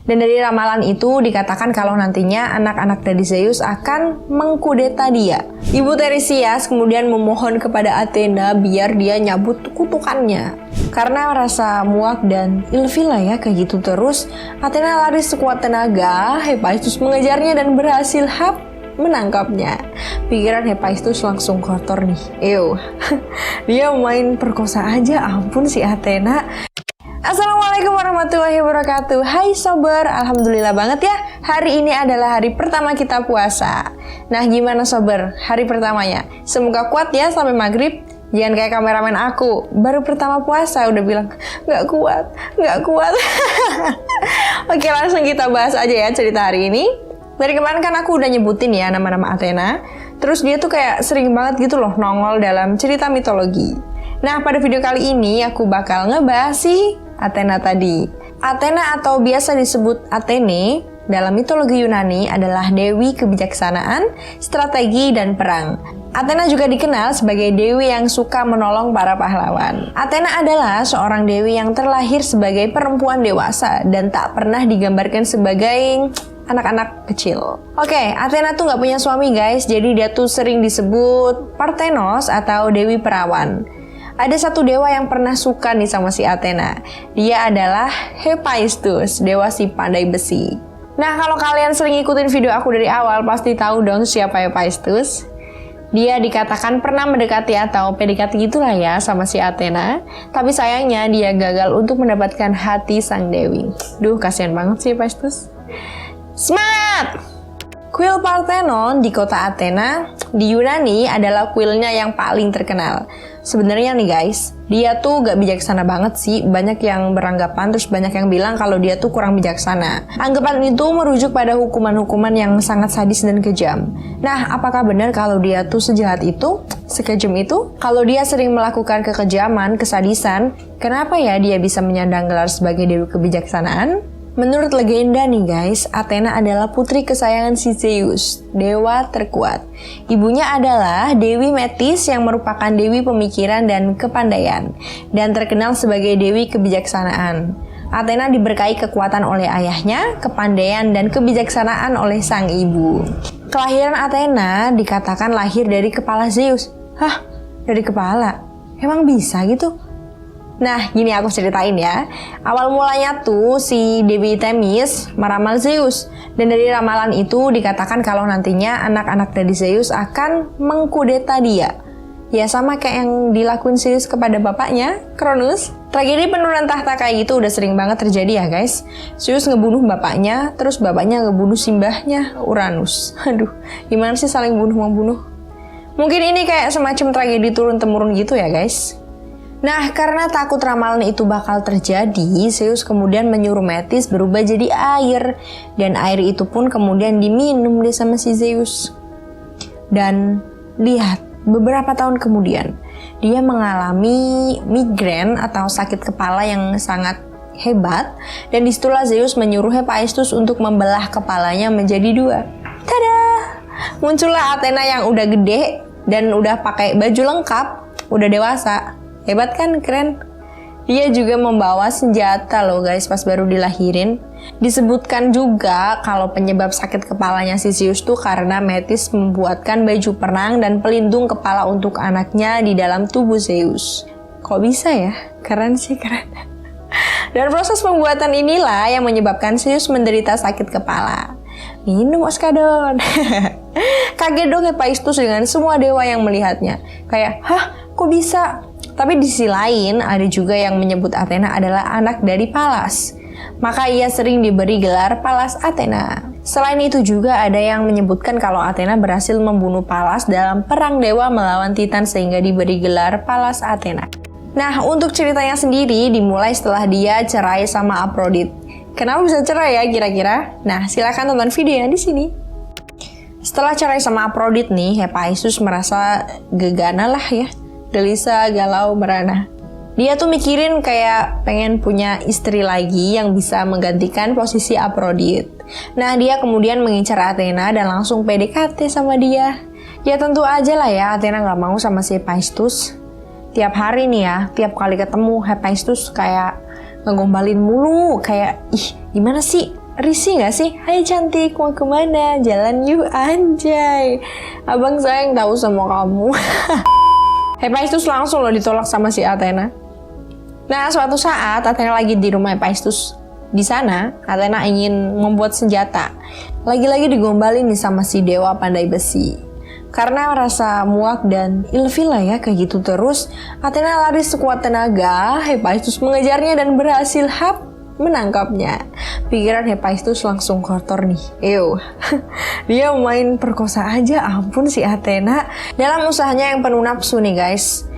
Dan dari ramalan itu dikatakan kalau nantinya anak-anak dari Zeus akan mengkudeta dia. Ibu Tiresias kemudian memohon kepada Athena biar dia nyabut kutukannya. Karena rasa muak dan ilfil lah ya kayak gitu terus, Athena lari sekuat tenaga, Hephaestus mengejarnya dan berhasil menangkapnya. Pikiran Hephaestus langsung kotor nih. Dia main perkosa aja, ampun si Athena. Assalamualaikum warahmatullahi wabarakatuh. Hai sober, alhamdulillah banget ya. Hari ini adalah hari pertama kita puasa. Nah gimana sober, hari pertamanya? Semoga kuat ya sampai maghrib. Jangan kayak kameramen aku, baru pertama puasa udah bilang gak kuat. Oke, langsung kita bahas aja ya cerita hari ini. Dari kemarin kan aku udah nyebutin ya nama-nama Athena. Terus dia tuh kayak sering banget gitu loh nongol dalam cerita mitologi. Nah pada video kali ini aku bakal ngebahas si Athena tadi. Athena atau biasa disebut Athene dalam mitologi Yunani adalah dewi kebijaksanaan, strategi, dan perang. Athena juga dikenal sebagai dewi yang suka menolong para pahlawan. Athena adalah seorang dewi yang terlahir sebagai perempuan dewasa dan tak pernah digambarkan sebagai anak-anak kecil. Oke, Athena tuh nggak punya suami guys, jadi dia tuh sering disebut Parthenos atau dewi perawan. Ada satu dewa yang pernah suka nih sama si Athena. Dia adalah Hephaestus, dewa si pandai besi. Nah, kalau kalian sering ikutin video aku dari awal, pasti tahu dong siapa Hephaestus. Dia dikatakan pernah mendekati atau PDKT gitulah ya sama si Athena. Tapi sayangnya dia gagal untuk mendapatkan hati sang dewi. Duh, kasihan banget sih Hephaestus. Semangat! Kuil Parthenon di kota Athena di Yunani adalah kuilnya yang paling terkenal. Sebenarnya nih guys, dia tuh gak bijaksana banget sih. Banyak yang beranggapan, terus banyak yang bilang kalau dia tuh kurang bijaksana. Anggapan itu merujuk pada hukuman-hukuman yang sangat sadis dan kejam. Nah, apakah benar kalau dia tuh sejahat itu? Sekejam itu? Kalau dia sering melakukan kekejaman, kesadisan, kenapa ya dia bisa menyandang gelar sebagai dewi kebijaksanaan? Menurut legenda nih guys, Athena adalah putri kesayangan si Zeus, dewa terkuat. Ibunya adalah Dewi Metis yang merupakan dewi pemikiran dan kepandaian, dan terkenal sebagai dewi kebijaksanaan. Athena diberkahi kekuatan oleh ayahnya, kepandaian dan kebijaksanaan oleh sang ibu. Kelahiran Athena dikatakan lahir dari kepala Zeus. Hah? Dari kepala? Emang bisa gitu? Nah, gini aku ceritain ya. Awal mulanya tuh si Dewi Themis meramal Zeus. Dan dari ramalan itu dikatakan kalau nantinya anak-anak dari Zeus akan mengkudeta dia. Ya sama kayak yang dilakuin Zeus kepada bapaknya, Cronus. Tragedi penurunan tahta kayak gitu udah sering banget terjadi ya guys. Zeus ngebunuh bapaknya, terus bapaknya ngebunuh simbahnya, Uranus. Aduh, gimana sih saling bunuh-membunuh? Mungkin ini kayak semacam tragedi turun-temurun gitu ya guys. Nah, karena takut ramalan itu bakal terjadi, Zeus kemudian menyuruh Metis berubah jadi air. Dan air itu pun kemudian diminum deh sama si Zeus. Dan lihat, beberapa tahun kemudian, dia mengalami migrain atau sakit kepala yang sangat hebat. Dan disitulah Zeus menyuruh Hephaestus untuk membelah kepalanya menjadi dua. Tada! Muncullah Athena yang udah gede dan udah pakai baju lengkap, udah dewasa. Hebat kan, keren. Dia juga membawa senjata loh guys pas baru dilahirin. Disebutkan juga kalau penyebab sakit kepalanya si Zeus tuh karena Metis membuatkan baju perang dan pelindung kepala untuk anaknya di dalam tubuh Zeus. Kok bisa ya? Keren sih, keren. Dan proses pembuatan inilah yang menyebabkan Zeus menderita sakit kepala. Minum oskadon. Kaget dong Hephaestus dengan semua dewa yang melihatnya. Kayak, hah? Kok bisa? Tapi di sisi lain, ada juga yang menyebut Athena adalah anak dari Pallas. Maka ia sering diberi gelar Pallas Athena. Selain itu juga ada yang menyebutkan kalau Athena berhasil membunuh Pallas dalam perang dewa melawan Titan sehingga diberi gelar Pallas Athena. Nah, untuk ceritanya sendiri dimulai setelah dia cerai sama Aphrodite. Kenapa bisa cerai ya kira-kira? Nah, silakan tonton videonya di sini. Setelah cerai sama Aphrodite nih, Hephaestus merasa gegana lah ya. Gelisah, galau, merana. Dia tuh mikirin kayak pengen punya istri lagi yang bisa menggantikan posisi Aphrodite. Nah, dia kemudian mengincar Athena dan langsung PDKT sama dia. Ya tentu aja lah ya, Athena gak mau sama si Hephaestus. Tiap hari nih ya, tiap kali ketemu Hephaestus kayak ngegombalin mulu, kayak ih gimana sih, risih gak sih? Hai cantik, mau kemana? Jalan yuk, anjay. Abang sayang tahu sama kamu. Hephaestus langsung loh ditolak sama si Athena. Nah, suatu saat Athena lagi di rumah Hephaestus. Di sana, Athena ingin membuat senjata. Lagi-lagi digombalin nih sama si dewa pandai besi. Karena merasa muak dan ilfil lah ya kayak gitu terus, Athena lari sekuat tenaga. Hephaestus mengejarnya dan berhasil menangkapnya. Pikiran Hephaestus langsung kotor nih. Dia main perkosa aja, ampun si Athena. Dalam usahanya yang penuh nafsu nih guys,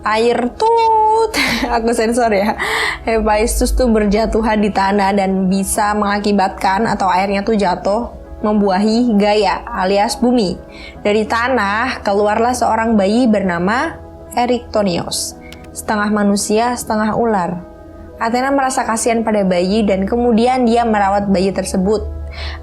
air tut aku sensor ya, Hephaestus tuh berjatuhan di tanah dan bisa mengakibatkan atau airnya tuh jatuh membuahi Gaia alias bumi. Dari tanah keluarlah seorang bayi bernama Eriktonios, setengah manusia setengah ular. Athena merasa kasihan pada bayi dan kemudian dia merawat bayi tersebut.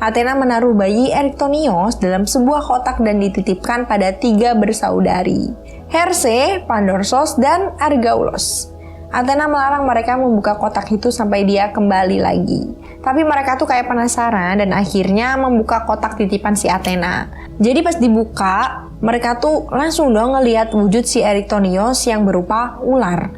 Athena menaruh bayi Eriktonios dalam sebuah kotak dan dititipkan pada 3 bersaudari, Herse, Pandorsos, dan Argaulos. Athena melarang mereka membuka kotak itu sampai dia kembali lagi. Tapi mereka tuh kayak penasaran dan akhirnya membuka kotak titipan si Athena. Jadi pas dibuka, mereka tuh langsung dong ngelihat wujud si Eriktonios yang berupa ular.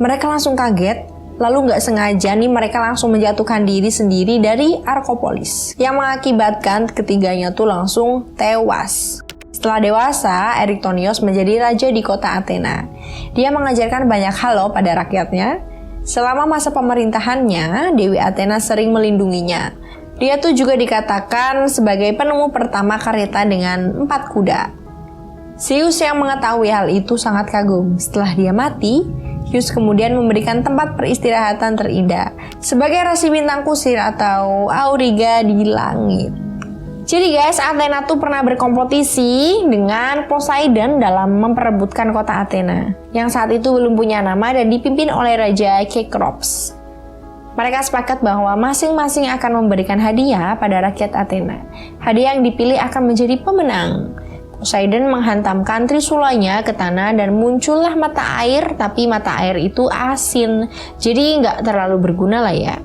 Mereka langsung kaget. Lalu nggak sengaja nih mereka langsung menjatuhkan diri sendiri dari Arkopolis, yang mengakibatkan ketiganya tuh langsung tewas. Setelah dewasa, Eriktonios menjadi raja di kota Athena. Dia mengajarkan banyak hal loh pada rakyatnya. Selama masa pemerintahannya, Dewi Athena sering melindunginya. Dia tuh juga dikatakan sebagai penemu pertama kareta dengan 4 kuda. Zeus yang mengetahui hal itu sangat kagum. Setelah dia mati, Zeus kemudian memberikan tempat peristirahatan terindah sebagai rasi bintang kusir atau auriga di langit. Jadi guys, Athena tuh pernah berkompetisi dengan Poseidon dalam memperebutkan kota Athena yang saat itu belum punya nama dan dipimpin oleh Raja Kekrops. Mereka sepakat bahwa masing-masing akan memberikan hadiah pada rakyat Athena. Hadiah yang dipilih akan menjadi pemenang. Poseidon menghantamkan trisulanya ke tanah dan muncullah mata air, tapi mata air itu asin, jadi nggak terlalu berguna lah ya.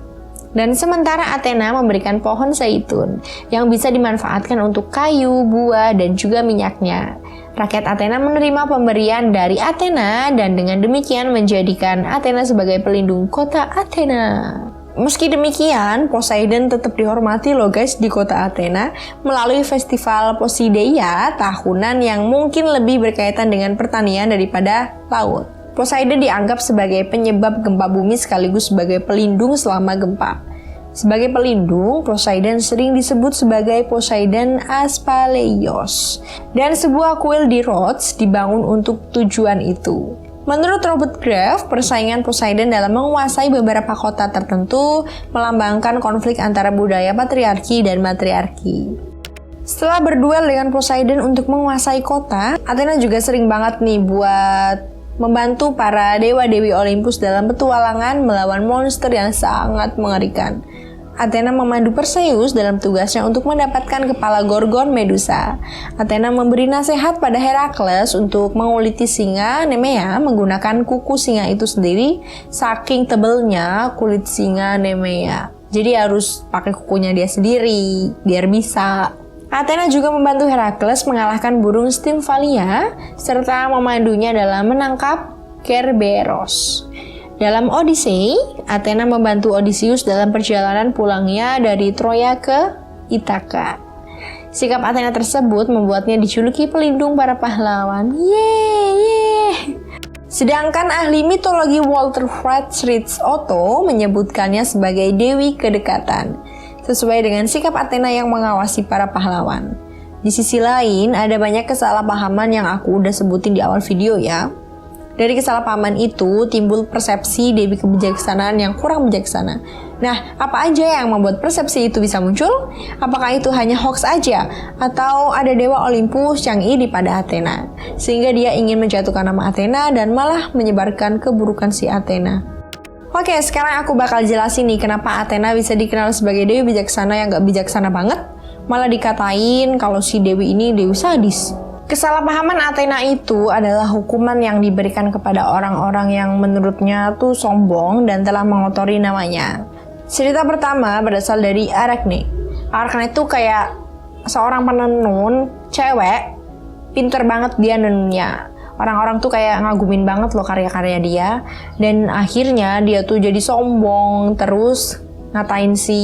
Dan sementara Athena memberikan pohon zaitun yang bisa dimanfaatkan untuk kayu, buah, dan juga minyaknya. Rakyat Athena menerima pemberian dari Athena dan dengan demikian menjadikan Athena sebagai pelindung kota Athena. Meski demikian, Poseidon tetap dihormati loh guys di kota Athena melalui festival Poseideia tahunan yang mungkin lebih berkaitan dengan pertanian daripada laut. Poseidon dianggap sebagai penyebab gempa bumi sekaligus sebagai pelindung selama gempa. Sebagai pelindung, Poseidon sering disebut sebagai Poseidon Aspaleios, dan sebuah kuil di Rhodes dibangun untuk tujuan itu. Menurut Robert Graff, persaingan Poseidon dalam menguasai beberapa kota tertentu melambangkan konflik antara budaya patriarki dan matriarki. Setelah berduel dengan Poseidon untuk menguasai kota, Athena juga sering banget nih buat membantu para dewa-dewi Olympus dalam petualangan melawan monster yang sangat mengerikan. Athena memandu Perseus dalam tugasnya untuk mendapatkan kepala Gorgon Medusa. Athena memberi nasihat pada Herakles untuk menguliti singa Nemea menggunakan kuku singa itu sendiri, saking tebelnya kulit singa Nemea. Jadi harus pakai kukunya dia sendiri biar bisa. Athena juga membantu Herakles mengalahkan burung Stymphaliya serta memandunya dalam menangkap Kerberos. Dalam Odyssey, Athena membantu Odysseus dalam perjalanan pulangnya dari Troya ke Ithaka. Sikap Athena tersebut membuatnya dijuluki pelindung para pahlawan. Yeay! Sedangkan ahli mitologi Walter Friedrich Otto menyebutkannya sebagai Dewi Kedekatan, sesuai dengan sikap Athena yang mengawasi para pahlawan. Di sisi lain, ada banyak kesalahpahaman yang aku udah sebutin di awal video ya. Dari kesalahpahaman itu timbul persepsi Dewi Kebijaksanaan yang kurang bijaksana. Nah, apa aja yang membuat persepsi itu bisa muncul? Apakah itu hanya hoax aja? Atau ada dewa Olympus yang iri pada Athena, sehingga dia ingin menjatuhkan nama Athena dan malah menyebarkan keburukan si Athena? Oke, sekarang aku bakal jelasin nih kenapa Athena bisa dikenal sebagai dewi bijaksana yang gak bijaksana banget, malah dikatain kalau si dewi ini dewi sadis. Kesalahpahaman Athena itu adalah hukuman yang diberikan kepada orang-orang yang menurutnya tuh sombong dan telah mengotori namanya. Cerita pertama berasal dari Arachne. Arachne itu kayak seorang penenun cewek, pinter banget dia nenunnya. Orang-orang tuh kayak ngagumin banget loh karya-karya dia. Dan akhirnya dia tuh jadi sombong, terus ngatain si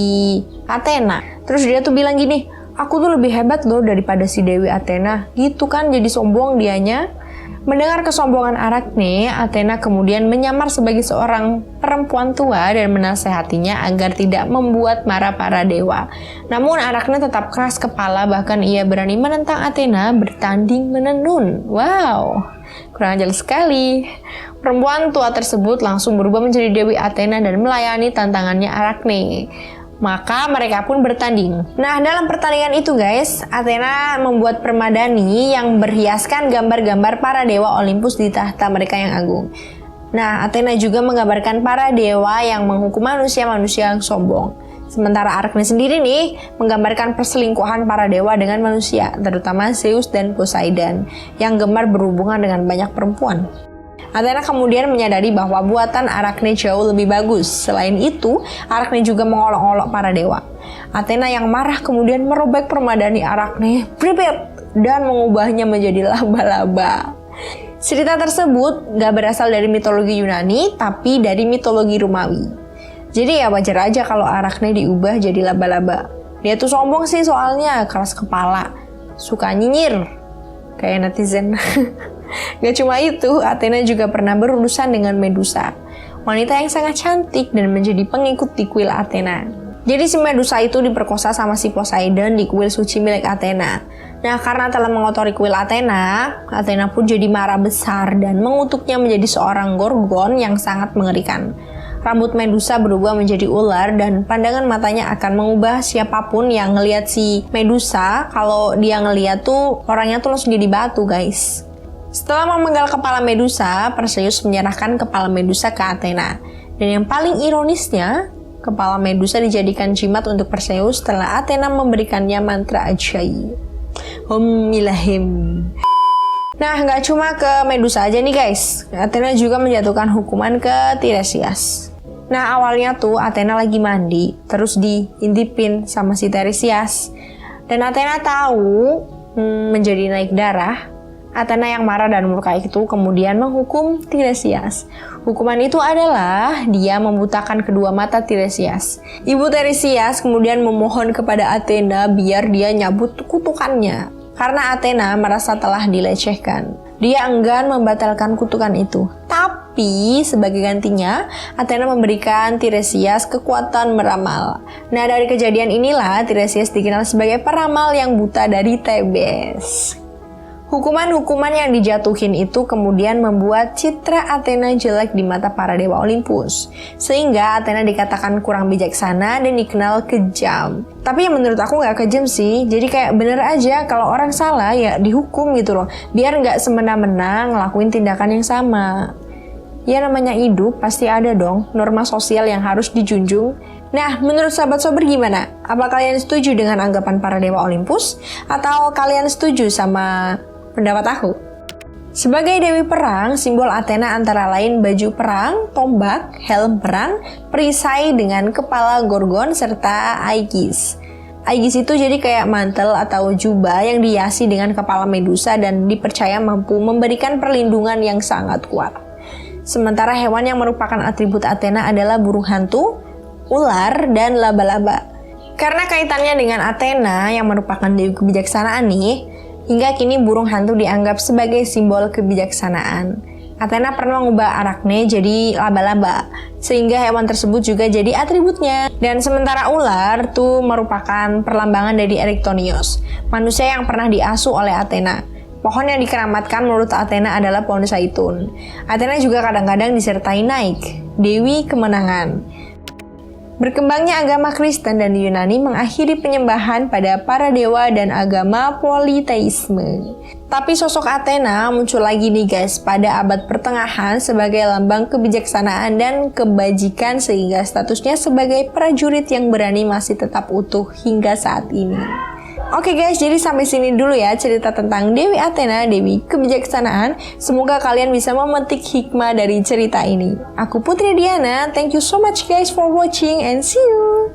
Athena. Terus dia tuh bilang gini, aku tuh lebih hebat loh daripada si Dewi Athena. Gitu kan, jadi sombong dianya. Mendengar kesombongan Arachne, Athena kemudian menyamar sebagai seorang perempuan tua dan menasehatinya agar tidak membuat marah para dewa. Namun Arachne tetap keras kepala, bahkan ia berani menentang Athena bertanding menenun. Wow, kurang ajar sekali. Perempuan tua tersebut langsung berubah menjadi Dewi Athena dan melayani tantangannya Arachne. Maka mereka pun bertanding. Nah, dalam pertandingan itu guys, Athena membuat permadani yang berhiaskan gambar-gambar para dewa Olympus di tahta mereka yang agung. Nah, Athena juga menggambarkan para dewa yang menghukum manusia-manusia yang sombong. Sementara Arachne sendiri nih menggambarkan perselingkuhan para dewa dengan manusia, terutama Zeus dan Poseidon yang gemar berhubungan dengan banyak perempuan. Athena kemudian menyadari bahwa buatan Arachne jauh lebih bagus. Selain itu, Arachne juga mengolok-olok para dewa. Athena yang marah kemudian merobek permadani Arachne dan mengubahnya menjadi laba-laba. Cerita tersebut gak berasal dari mitologi Yunani, tapi dari mitologi Romawi. Jadi ya wajar aja kalau Arachne diubah jadi laba-laba. Dia tuh sombong sih soalnya, keras kepala, suka nyinyir, kayak netizen. Gak cuma itu, Athena juga pernah berurusan dengan Medusa, wanita yang sangat cantik dan menjadi pengikut di kuil Athena. Jadi si Medusa itu diperkosa sama si Poseidon di kuil suci milik Athena. Nah, karena telah mengotori kuil Athena, Athena pun jadi marah besar dan mengutuknya menjadi seorang gorgon yang sangat mengerikan. Rambut Medusa berubah menjadi ular dan pandangan matanya akan mengubah siapapun yang ngelihat si Medusa. Kalau dia ngelihat tuh orangnya tuh langsung jadi batu guys. Setelah memenggal kepala Medusa, Perseus menyerahkan kepala Medusa ke Athena. Dan yang paling ironisnya, kepala Medusa dijadikan jimat untuk Perseus setelah Athena memberikannya mantra ajaib. Ilahim. Nah, nggak cuma ke Medusa aja nih guys. Athena juga menjatuhkan hukuman ke Tiresias. Nah, awalnya tuh Athena lagi mandi, terus diintipin sama si Tiresias. Dan Athena tahu menjadi naik darah. Athena yang marah dan murka itu kemudian menghukum Tiresias. Hukuman itu adalah dia membutakan kedua mata Tiresias. Ibu Tiresias kemudian memohon kepada Athena biar dia nyabut kutukannya. Karena Athena merasa telah dilecehkan. Dia enggan membatalkan kutukan itu. Tapi sebagai gantinya, Athena memberikan Tiresias kekuatan meramal. Nah, dari kejadian inilah Tiresias dikenal sebagai peramal yang buta dari Thebes. Hukuman-hukuman yang dijatuhin itu kemudian membuat citra Athena jelek di mata para dewa Olympus. Sehingga Athena dikatakan kurang bijaksana dan dikenal kejam. Tapi yang menurut aku gak kejam sih. Jadi kayak bener aja kalau orang salah ya dihukum gitu loh. Biar gak semena-mena ngelakuin tindakan yang sama. Ya namanya hidup pasti ada dong norma sosial yang harus dijunjung. Nah, menurut sahabat sober gimana? Apa kalian setuju dengan anggapan para dewa Olympus? Atau kalian setuju sama pendapat aku? Sebagai dewi perang, simbol Athena antara lain baju perang, tombak, helm perang, perisai dengan kepala gorgon, serta aegis. Aegis itu jadi kayak mantel atau jubah yang dihiasi dengan kepala Medusa dan dipercaya mampu memberikan perlindungan yang sangat kuat. Sementara hewan yang merupakan atribut Athena adalah burung hantu, ular, dan laba-laba. Karena kaitannya dengan Athena yang merupakan dewi kebijaksanaan nih, hingga kini burung hantu dianggap sebagai simbol kebijaksanaan. Athena pernah mengubah Arachne jadi laba-laba, sehingga hewan tersebut juga jadi atributnya. Dan sementara ular tuh merupakan perlambangan dari Eriktonios, manusia yang pernah diasuh oleh Athena. Pohon yang dikeramatkan menurut Athena adalah pohon zaitun. Athena juga kadang-kadang disertai Nike, dewi kemenangan. Berkembangnya agama Kristen dan Yunani mengakhiri penyembahan pada para dewa dan agama politeisme. Tapi sosok Athena muncul lagi nih guys pada abad pertengahan sebagai lambang kebijaksanaan dan kebajikan sehingga statusnya sebagai prajurit yang berani masih tetap utuh hingga saat ini. Oke guys, jadi sampai sini dulu ya cerita tentang Dewi Athena, Dewi Kebijaksanaan. Semoga kalian bisa memetik hikmah dari cerita ini. Aku Putri Diana, thank you so much guys for watching and see you.